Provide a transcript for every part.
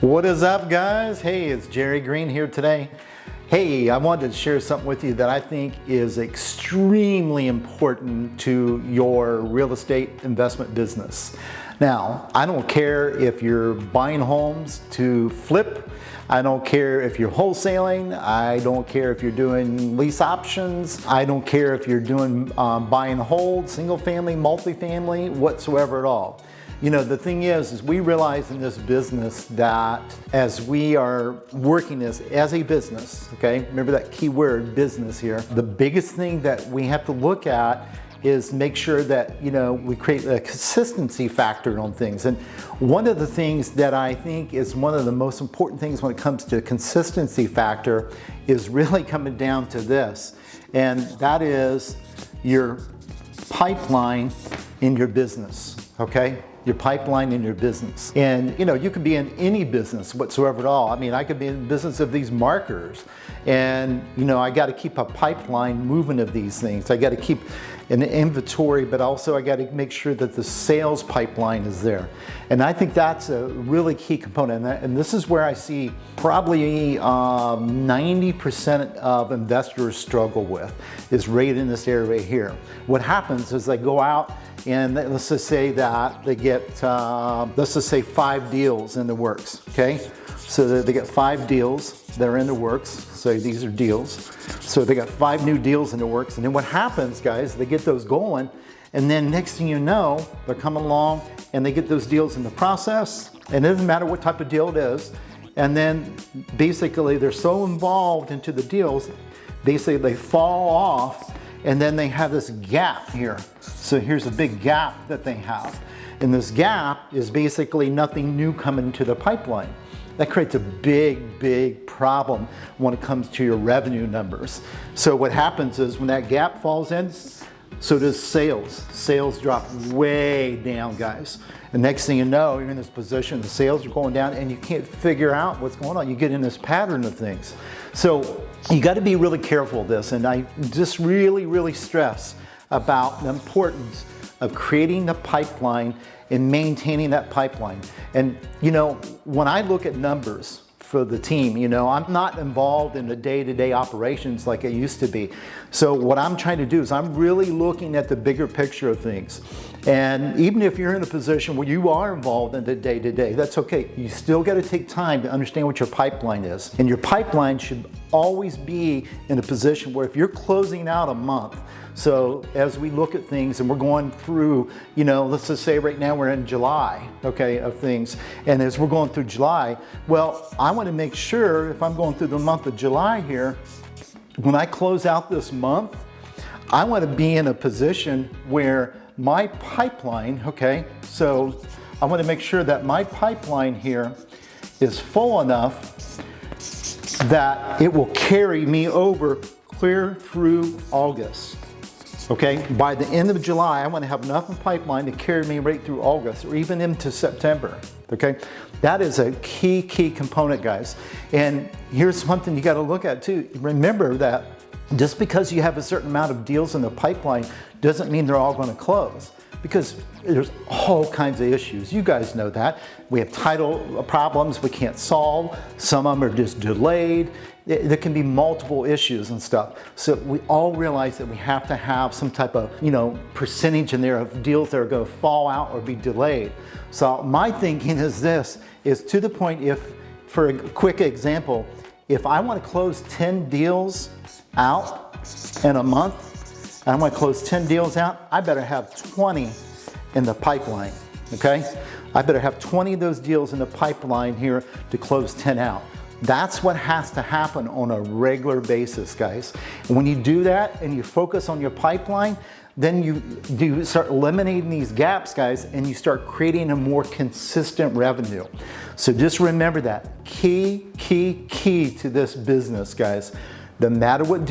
What is up, guys? Hey, it's Jerry Green here today. Hey, I wanted to share something with you that I think is extremely important to your real estate investment business. Now, I don't care if you're buying homes to flip. I don't care if you're wholesaling. I don't care if you're doing lease options. I don't care if you're doing buy and hold, single family, multifamily, whatsoever at all. You know, the thing is we realize in this business that as we are working as a business, okay, remember that key word, business here, the biggest thing that we have to look at is make sure that, you know, we create a consistency factor on things. And one of the things that I think is one of the most important things when it comes to consistency factor is really coming down to this, and that is your pipeline in your business, okay? Your pipeline in your business. And you know, you could be in any business whatsoever at all. I mean, I could be in the business of these markers, and you know, I got to keep a pipeline moving of these things. I got to keep an inventory, but also I got to make sure that the sales pipeline is there. And I think that's a really key component. And this is where I see probably 90% of investors struggle with, is right in this area here. What happens is they go out and let's just say that they get, let's just say 5 deals in the works, okay? So they get 5 deals that are in the works. So these are deals. So they got 5 new deals in the works. And then what happens, guys, they get those going. And then next thing you know, they're coming along and they get those deals in the process. And it doesn't matter what type of deal it is. And then basically they're so involved into the deals, basically they fall off. And then they have this gap here. So here's a big gap that they have. And this gap is basically nothing new coming to the pipeline. That creates a big problem when it comes to your revenue numbers. So what happens is when that gap falls in, so does sales. Sales drop way down, guys. And next thing you know, you're in this position, the sales are going down and you can't figure out what's going on. You get in this pattern of things. So you got to be really careful of this. And I just really stress about the importance of creating the pipeline and maintaining that pipeline. And you know, when I look at numbers for the team, you know, I'm not involved in the day-to-day operations like I used to be. So what I'm trying to do is I'm really looking at the bigger picture of things. And even if you're in a position where you are involved in the day-to-day, that's okay. You still got to take time to understand what your pipeline is. And your pipeline should always be in a position where if you're closing out a month, so as we look at things and we're going through, you know, let's just say right now we're in July, okay, of things. And as we're going through July, well, I want to make sure if I'm going through the month of July here, when I close out this month, I want to be in a position where my pipeline, okay, so I want to make sure that my pipeline here is full enough that it will carry me over clear through August. Okay, by the end of July, I want to have enough in pipeline to carry me right through August or even into September. Okay, that is a key component, guys. And here's something you got to look at too. Remember that just because you have a certain amount of deals in the pipeline doesn't mean they're all going to close, because there's all kinds of issues. You guys know that. We have title problems we can't solve. Some of them are just delayed. There can be multiple issues and stuff. So we all realize that we have to have some type of, you know, percentage in there of deals that are going to fall out or be delayed. So my thinking is this, is to the point, if, for a quick example, if I want to close 10 deals out in a month, and I want to close 10 deals out, I better have 20 in the pipeline, okay? I better have 20 of those deals in the pipeline here to close 10 out. That's what has to happen on a regular basis, guys. And when you do that and you focus on your pipeline, then you start eliminating these gaps, guys, and you start creating a more consistent revenue. So just remember that. Key to this business, guys. No matter what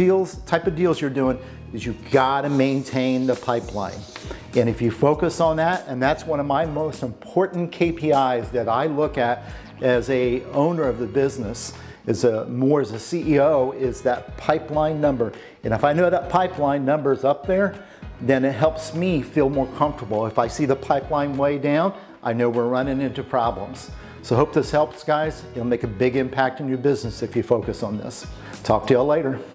type of deals you're doing, is you gotta maintain the pipeline. And if you focus on that, and that's one of my most important KPIs that I look at as a owner of the business, more as a CEO, is that pipeline number. And if I know that pipeline number is up there, then it helps me feel more comfortable. If I see the pipeline way down, I know we're running into problems. So hope this helps, guys. It'll make a big impact in your business if you focus on this. Talk to y'all later.